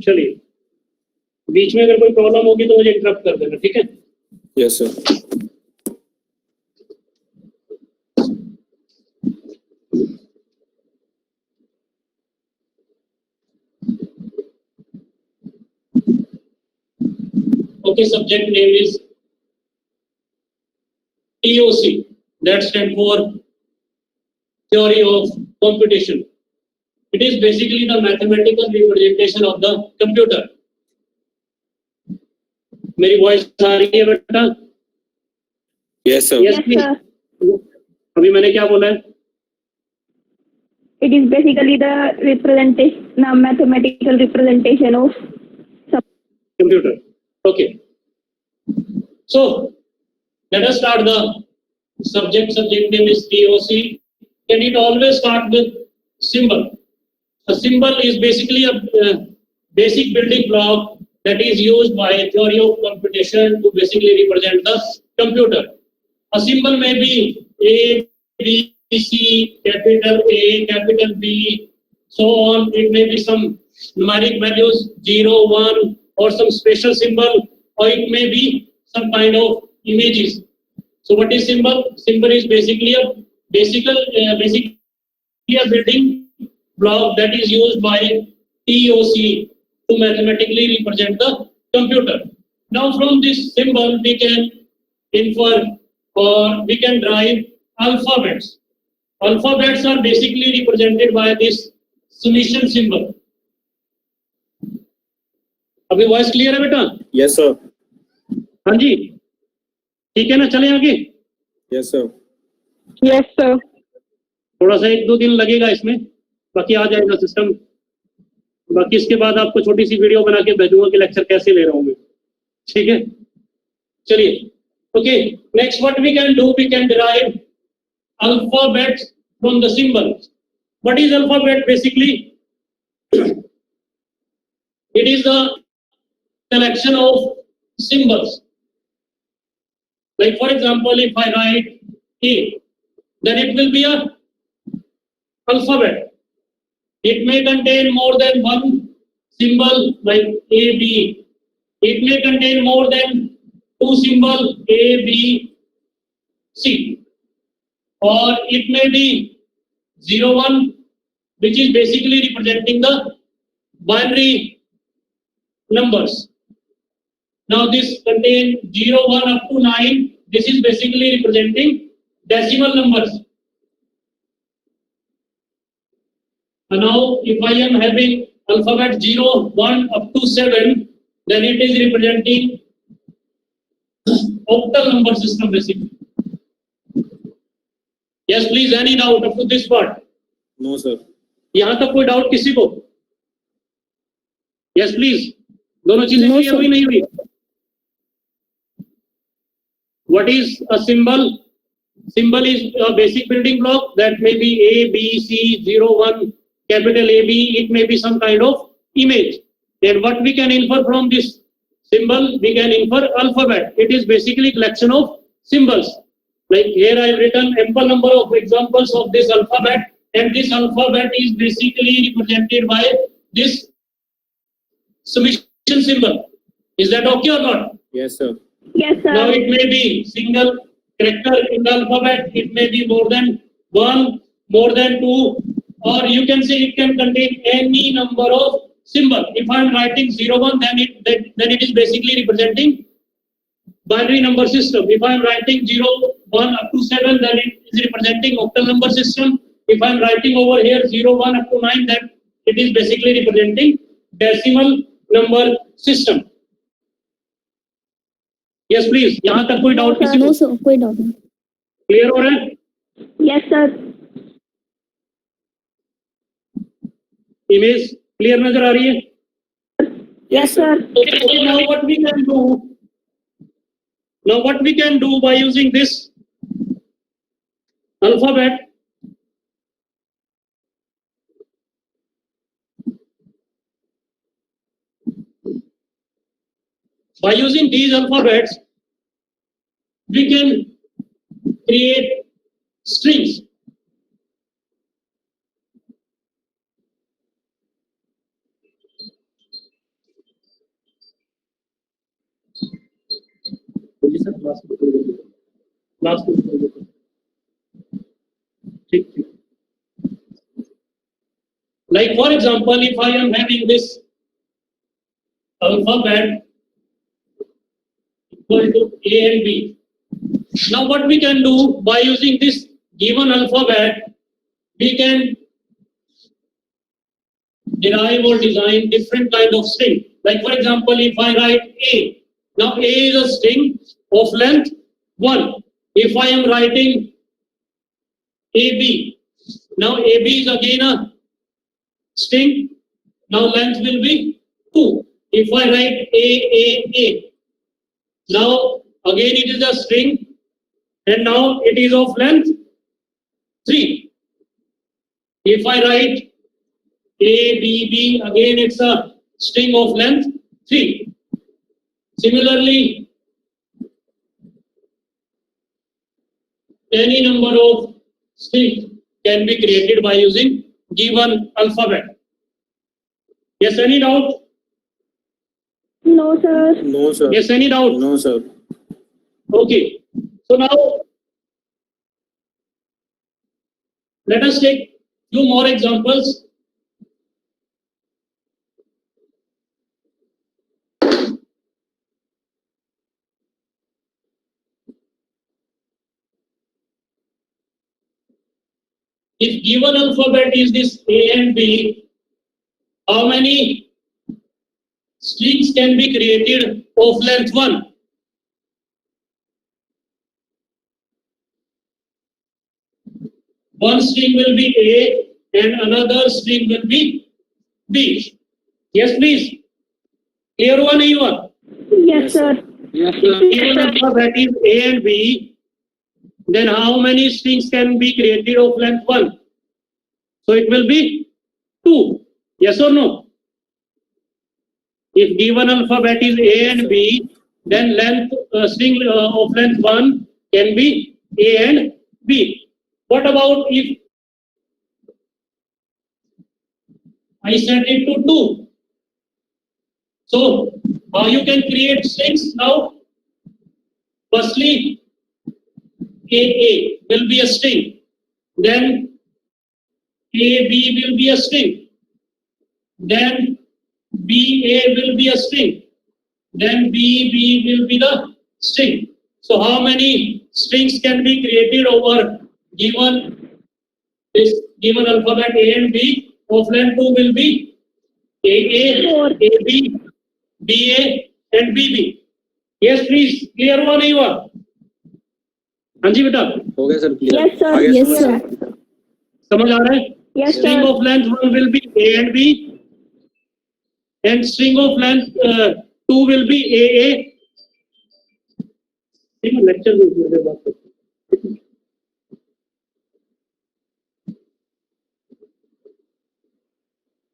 चलिए, बीच में अगर कोई प्रॉब्लम होगी तो मुझे इंटरप्ट कर देना, ठीक है? Yes sir. Okay, subject name is TOC, that stands for Theory of Computation. It is basically the mathematical representation of the computer. मेरी वॉइस आ रही है बेटा? Yes sir. Yes, please. अभी मैंने क्या बोला है? It is basically the mathematical representation of Computer. Okay. So let us start the subject. Subject name is TOC, and it always starts with symbol. A symbol is basically a basic building block that is used by a theory of computation to basically represent the computer. A symbol may be A, B, C, capital A, capital B, so on. It may be some numeric values 0, 1, or some special symbol, or it may be some kind of images. So what is symbol? Symbol is basically a basically a building block that is used by TOC to mathematically represent the computer. Now from this symbol we can infer or we can derive alphabets. Alphabets are basically represented by this summation symbol. अभी voice clear है बेटा? Yes sir. हाँ जी, ठीक है ना? चले आगे? Yes sir. yes sir. थोड़ा सा 1-2 दिन लगेगा इसमें, बाकी आ जाएगा सिस्टम। बाकी इसके बाद आपको छोटी सी वीडियो बना के भेजूंगा कि लेक्चर कैसे ले रहा हूँ मैं, ठीक है? चलिए, okay, next what we can do, we can derive alphabets from the symbols. What is alphabet basically? It is the collection of symbols. Like for example, if I write A, then it will be a alphabet. It may contain more than one symbol like A, B. It may contain more than 2 symbols A, B, C. Or it may be 0, 1, which is basically representing the binary numbers. Now this contains 0, 1 up to 9. This is basically representing decimal numbers. And now if I am having alphabet 0, 1 up to 7, then it is representing octal number system basically. Yes, please, any doubt up to this part? No sir. यहाँ तक कोई doubt किसी को? Yes please, दोनों चीजें clear हुई नहीं हुई? What is a symbol? Symbol is a basic building block that may be A, B, C, 0, 1, capital A, B. It may be some kind of image. Then what we can infer from this symbol? We can infer alphabet. It is basically collection of symbols. Like here I have written ample number of examples of this alphabet, and this alphabet is basically represented by this summation symbol. Is that okay or not? Yes sir. Yes sir. Now it may be single character in the alphabet, it may be more than 1, more than 2, or you can say it can contain any number of symbol. If I am writing 0, 1, then it is basically representing binary number system. If I am writing 0, 1 up to 7, then it is representing octal number system. If I am writing over here 0, 1 up to 9, then it is basically representing decimal number system. Yes, please. यहाँ तक कोई doubt किसी को? No sir, कोई doubt नहीं। Clear हो रहा है? Yes sir. इमेज क्लियर नजर आ रही है? Yes sir. Okay, now what we can do? Now what we can do by using this alphabet? By using these alphabets, we can create strings. जी sir last ठीक ठीक. Like for example, if I am having this alphabet equal to A and B. Now what we can do by using this given alphabet, we can derive or design different kind of string. Like for example, if I write A, now A is a string of length 1. If I am writing AB, now AB is again a string, now length will be 2. If I write A, now again it is a string and now it is of length 3. If I write ABB, again it's a string of length 3. Similarly, any number of strings can be created by using given alphabet. Yes, any doubt? No, sir. No, sir. Yes, any doubt? No, sir. Okay. So now, let us take few more examples. If given alphabet is this A and B, how many strings can be created of length 1? One string will be A and another string will be B. Yes, please. Clear one, nahi hua? Yes, sir. Yes, If given alphabet is A and B, then how many strings can be created of length 1? So it will be 2. Yes or no? If given alphabet is A and B, then string of length 1 can be A and B. What about if I set it to 2? So how you can create strings now? Firstly, AA will be a string. Then AB will be a string. Then BA will be a string. Then BB will be the string. So how many strings can be created over given this given alphabet A and B? Of length 2 will be AA, Four. AB, BA and BB. Yes, please. Clear हुआ नहीं हुआ? हाँ जी बेटा. हो गया sir clear. Yes, sir. आगे Yes, सुनिए. sir. समझ आ रहा है? Yes, String sir. of length 1 will be A and B, and string of length 2 will be AA. Lecture में मुझे बात करते हैं.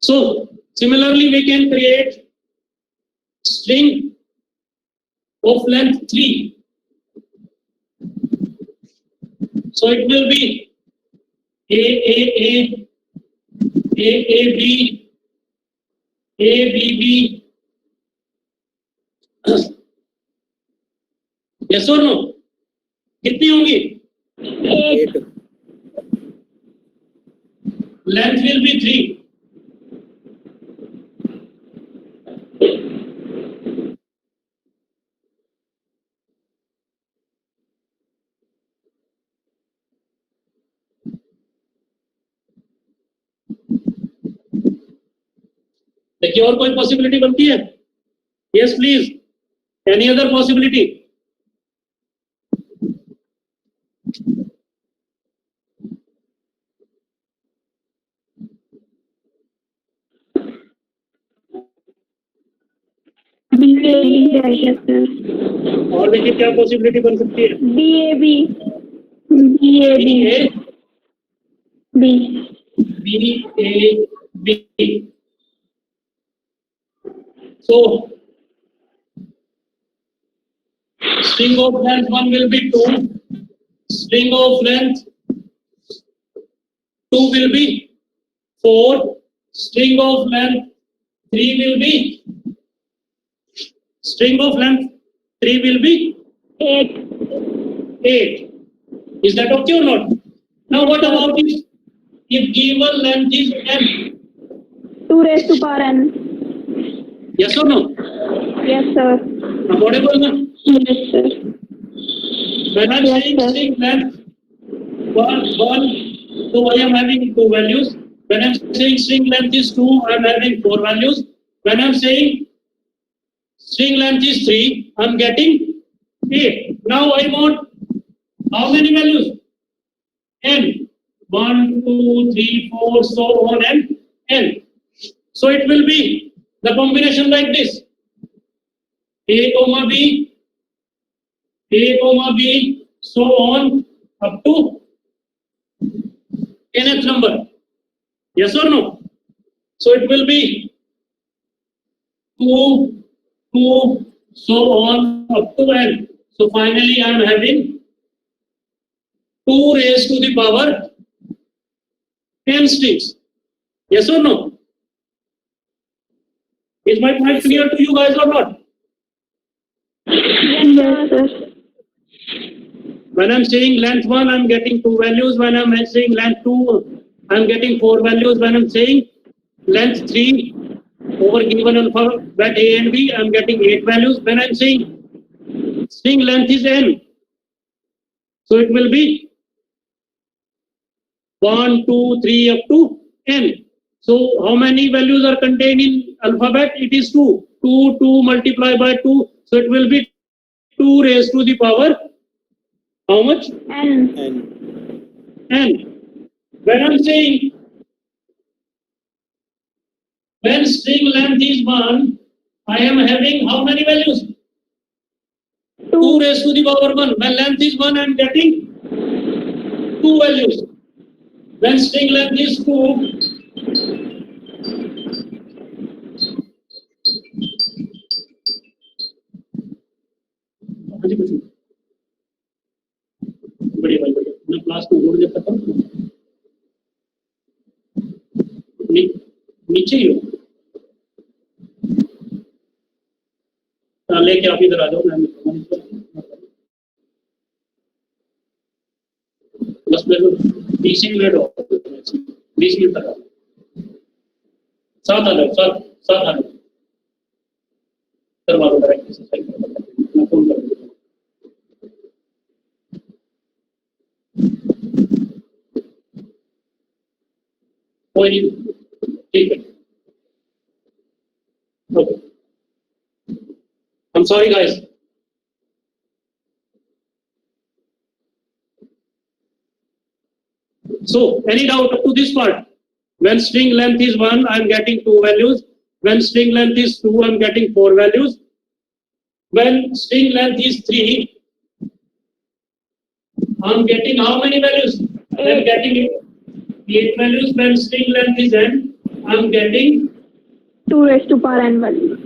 So similarly, we can create string of length 3. So it will be AAA, AAB, ABB. Yes or no? कितनी होंगी? 8. 8. Length will be 3. देखिए और कोई पॉसिबिलिटी बनती है? Yes please. Any other possibility? BAB, I guess, sir. और देखिए क्या पॉसिबिलिटी बन सकती है? BAB. BA, B. BAB. So string of length 1 will be 2. String of length 2 will be 4. String of length 3 will be 8. 8. 8. Is that okay or not? Now what about if given length is n? 2 raised to power n. Yes or no? Yes, sir. I'm audible now? Yes, sir. When I'm Yes, saying sir. string length 1, so I am having 2 values. When I'm saying string length is 2, I'm having 4 values. When I'm saying string length is 3, I'm getting 8. Now I want how many values? N. 1, 2, 3, 4, so on and n. So it will be the combination like this: A comma B, A comma B, so on up to nth number. Yes or no? So it will be 2, 2, so on up to n. So finally I am having 2 raised to the power n strings. Yes or no? Is my point Yes, clear sir. to you guys or not? Yes, sir. When I'm saying length 1, I'm getting 2 values. When I'm saying length 2, I'm getting 4 values. When I'm saying length 3 over given alphabet A and B, I'm getting 8 values. When I'm saying string length is n, so it will be 1, 2, 3 up to n. So how many values are contained in alphabet? It is 2. 2, 2 multiplied by 2. So it will be 2 raised to the power how much? N. And N. When I'm saying when string length is 1, I am having how many values? 2 2. raised to the power 1. When length is 1, I am getting 2 values. When string length is 2, बढ़िया भाई बढ़िया मैं class को जोड़ देता था नीचे ही हो लेके आप इधर आ जाओ मैं बस मेरे को 20 मिनट हो 20 मिनट तक साथ आ जाओ साथ आ जाओ करवा दो डायरेक्ट एक्सरसाइज मैं फोन कर दूंगा कोई नहीं ठीक है okay I am sorry guys So, any doubt up to this part? When string length is 1, I am getting 2 values. When string length is 2, I am getting 4 values. When string length is 3, I am getting how many values? I am getting 8 values. When string length is n, I am getting 2 raised to power n value.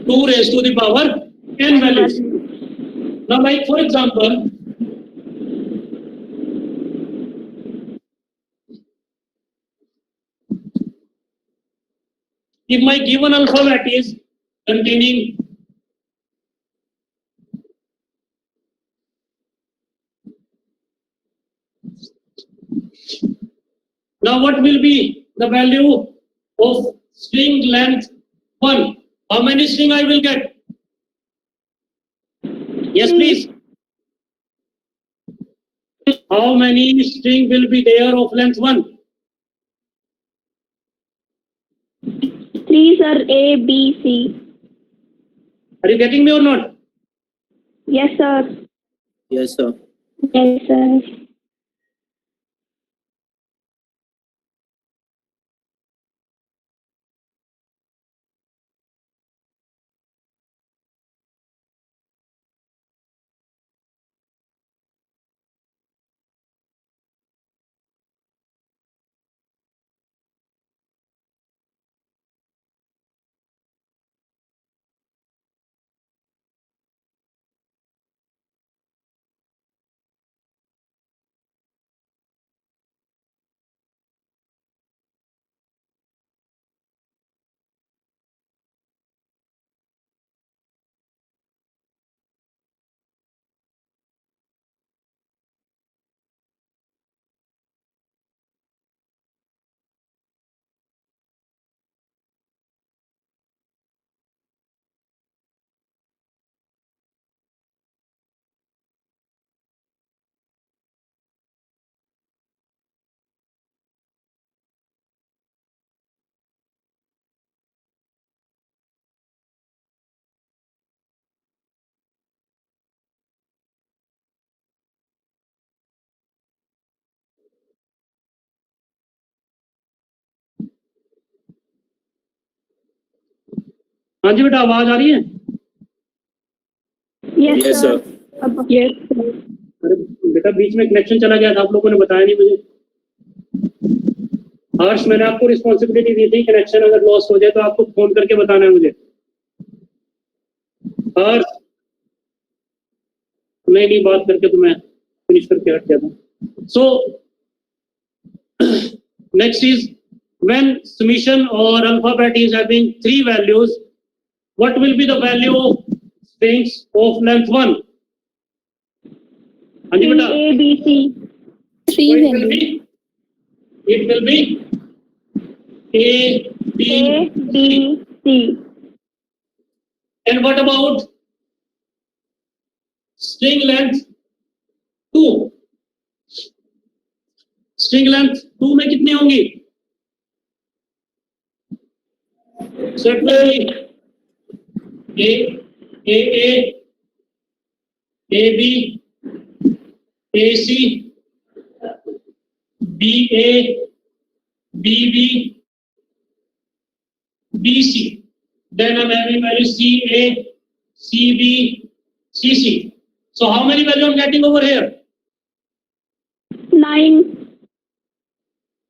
2 raised to the power n values. Now, like for example, if my given alphabet is containing now what will be the value of string length 1? How many string I will get? Yes, please. How many string will be there of length 1? 3, sir. A, B, C. Are you getting me or not? Yes, sir. yes, sir. Yes, sir. हाँ जी बेटा, आवाज आ रही है? Yes, Yes, sir. sir. Yes, sir. अरे बेटा, बीच में connection चला गया था, आप लोगों ने बताया नहीं मुझे। हर्ष, मैंने आपको रिस्पॉन्सिबिलिटी दी थी, कनेक्शन अगर लॉस हो जाए तो आपको फोन करके बताना है मुझे। हर्ष, नहीं बात करके तो मैं फिनिश करके हट जाता हूँ। So next is when summation or alphabet is having 3 values, what will be the value of strings of length 1? हाँ जी बेटा, A, B, C. so it will be A, B, A, B, C. and what about string length 2? string length 2 में कितनी होंगी? So it will be A, B, AC, BA, BB, BC. Then I'm having value CA, CB, CC. So how many values I'm getting over here? 9.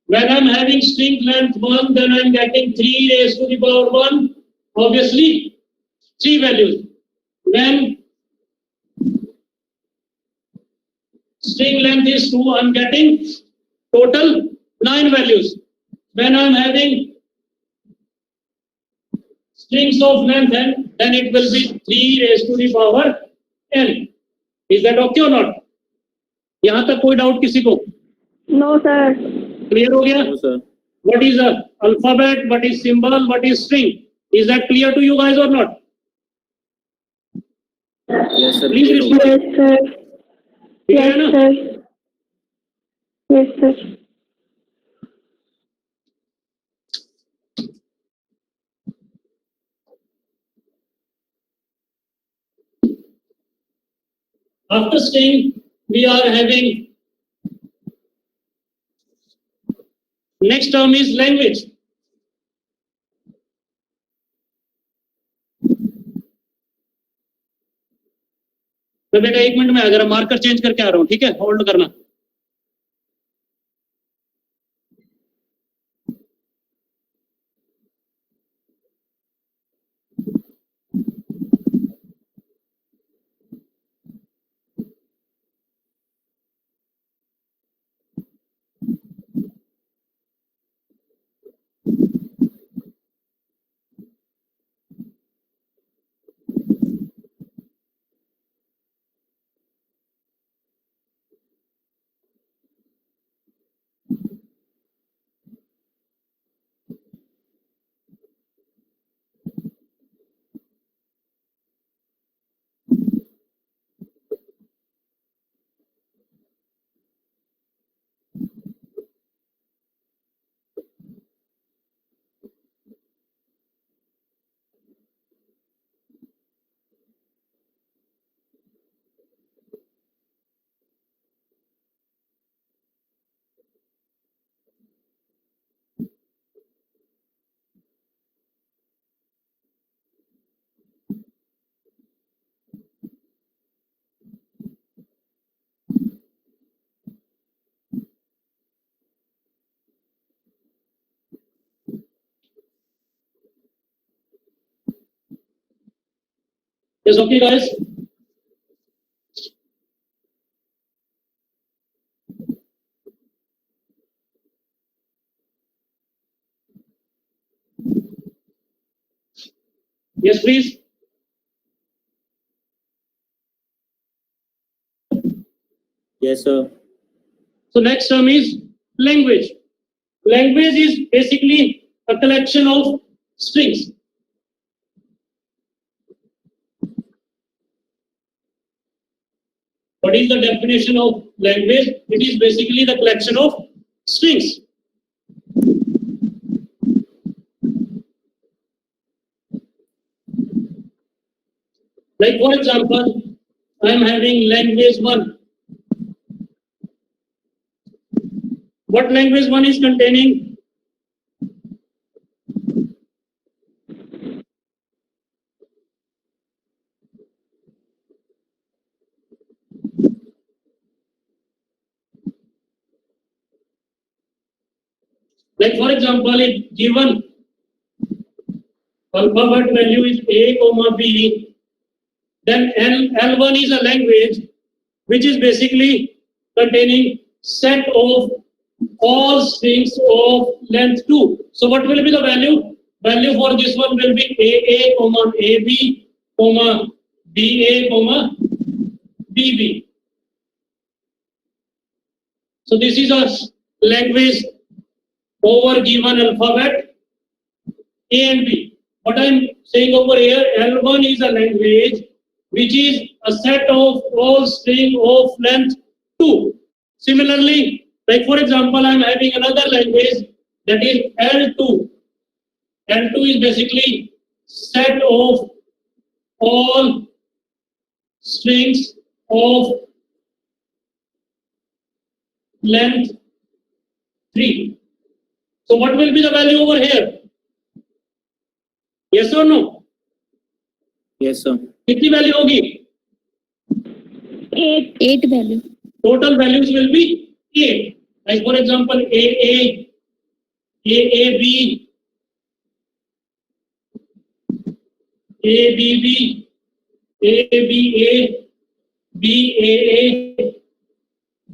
When I'm having string length 1, then I'm getting 3 raised to the power 1. Obviously, 3 values. When string length is 2, I'm getting total 9 values. When I'm having strings of length n, then it will be 3 raised to the power n. Is that okay or not? यहाँ तक कोई doubt किसी को? No, sir. Clear हो गया? No, sir. What is a alphabet? What is symbol? What is string? Is that clear to you guys or not? Yes, sir. Please clear हो गया. Yes, sir. Clear है Yes, ना? sir. Yes, sir. After string, we are having next term is language. तो बेटा 1 minute में अगर marker change करके आ रहा हूं, ठीक है? होल्ड करना। Yes, okay, guys. Yes, please. Yes, sir. So next term is language. Language is basically a collection of strings. What is the definition of language? It is basically the collection of strings. Like for example, I am having language 1. What language 1 is containing? Like for example, if given alphabet value is A, comma B, then L1 is a language which is basically containing set of all strings of length 2. So what will be the value? Value for this one will be AA, comma AB, comma BA, comma BB. So this is a language over given alphabet A and B. What I am saying over here, L1 is a language which is a set of all string of length 2. Similarly, like for example, I am having another language that is L2. L2 is basically set of all strings of length 3. So what will be the value over here? Yes or no? Yes, sir. कितनी value होगी? 8 value. Total values will be 8. Like for example, AA, AAB, ABB, ABA, BAA,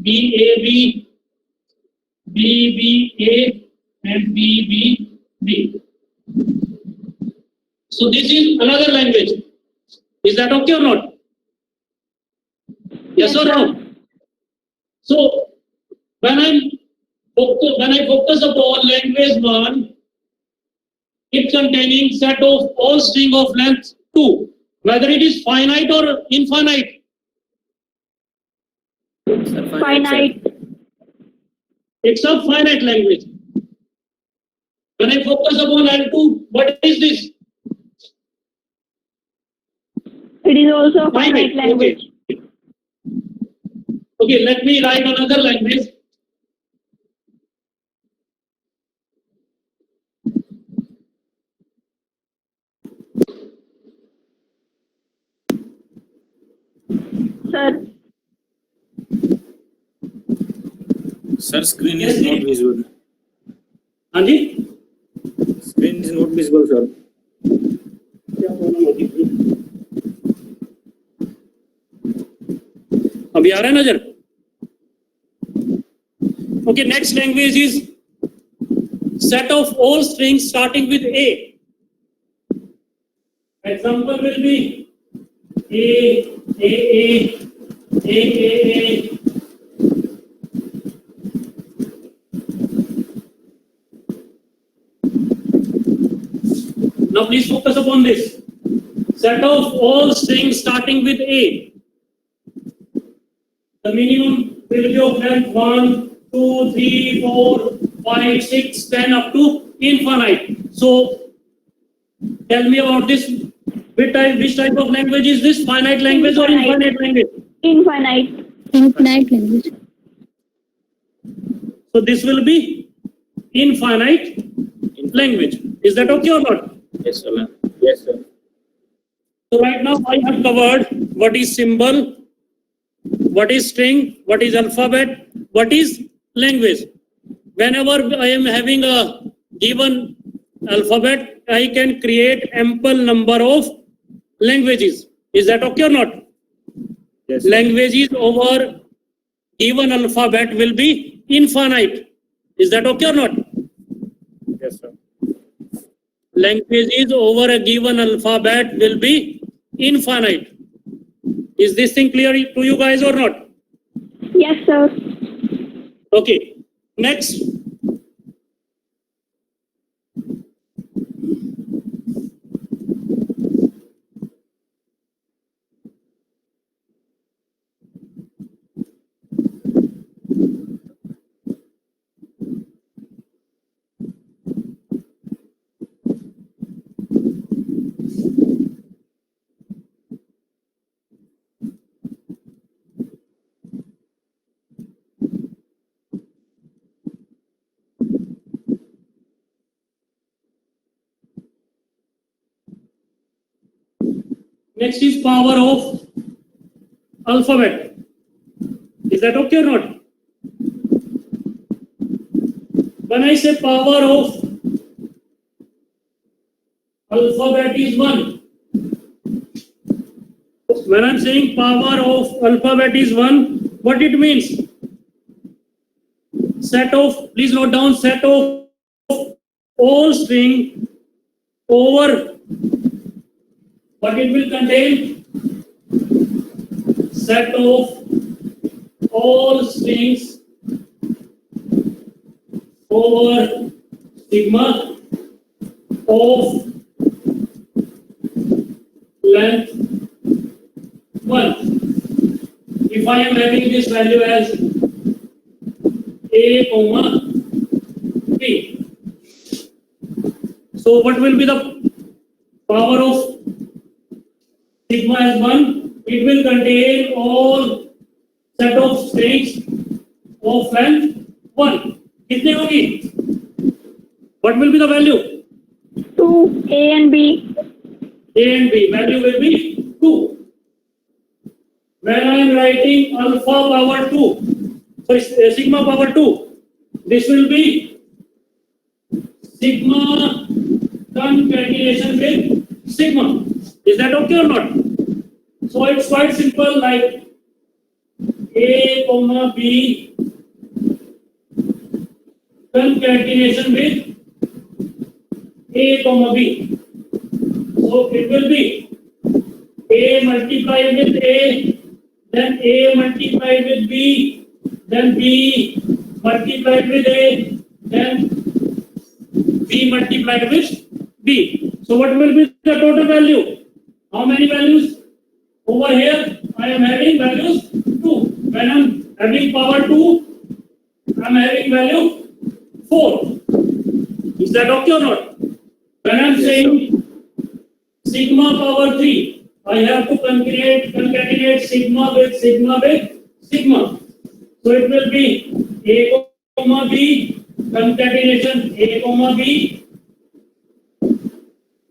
BAB, BBA, and BBB. So this is another language. Is that okay or not? Yes or no? So when I focus upon language 1, it containing set of all string of length 2, whether it is finite or infinite. Sir, finite. It's a finite language. When I focus upon L2, what is this? It is also a finite language. Okay, let me write another language. Sir, Sir, screen is not visible. हाँ जी Screen is not visible, sir. क्या problem होती है? अभी आ रहा है नजर? Okay, next language is set of all strings starting with A. Example will be A, AA, AAA. Now please focus upon this. Set of all strings starting with A. The minimum will be of length 1, 2, 3, 4, 5, 6, 10 up to infinite. So tell me about this. Which type of language is this? Finite language or infinite language? infinite. Infinite language. So this will be infinite language. Is that okay or not? Yes, sir. Ma'am. Yes, sir. So right now I have covered what is symbol, what is string, what is alphabet, what is language. Whenever I am having a given alphabet, I can create ample number of languages. Is that okay or not? Yes, sir. Languages over given alphabet will be infinite. Is that okay or not? Yes, sir. Languages over a given alphabet will be infinite. Is this thing clear to you guys or not? Yes, sir. Okay. Next. Next is power of alphabet. Is that okay or not? when I say power of alphabet is 1, when I'm saying power of alphabet is 1, what it means? Set of, please note down, set of all string over what it will contain, set of all strings over sigma of length 1. If I am having this value as a comma b, so what will be the power of sigma as 1? It will contain all set of strings of length 1. कितने होगी? What will be the value? 2 A and B. A and B value will be 2. When I am writing alpha power 2, sorry, sigma power 2, this will be sigma concatenation with sigma. Is that okay or not? So it's quite simple, like A comma B concatenation with A comma B. So it will be A multiplied with A, then A multiplied with B, then B multiplied with A, then B multiplied with B. So what will be the total value? How many values? Over here I am having values 2. When I am having power 2, I am having value 4. Is that okay or not? When I am saying sigma power 3, I have to concatenate sigma with sigma with sigma. So it will be A comma B concatenation A comma B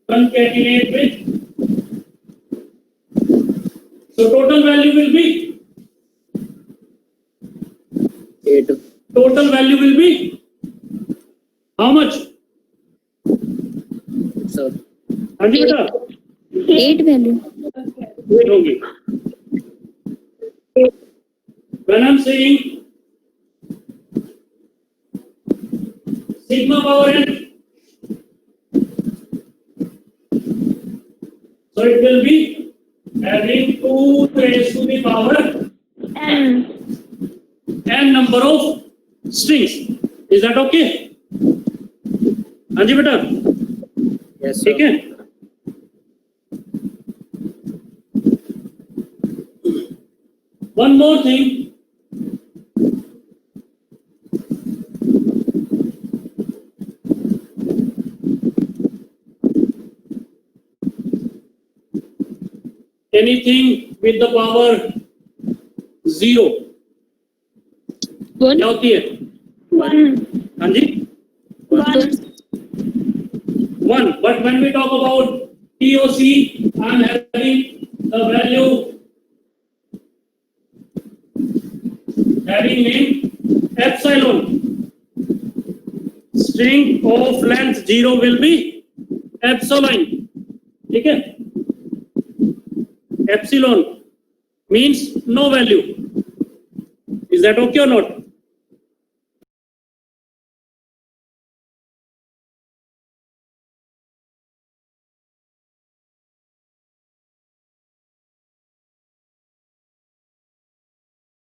concatenate with. So total value will be 8. total value will be how much? Sir. हाँ जी बेटा 8 value. wait होगी. When I'm saying sigma power n, so it will be having 2 raised to the power n number of strings. Is that okay? हाँ जी बेटा Yes, sir. ठीक है. One more thing. Anything with the power 0 क्या होती है? 1. हाँ जी 1. 1. But when we talk about TOC, I am having the value having name epsilon. String of length 0 will be epsilon. ठीक है? Epsilon means no value. Is that okay or not?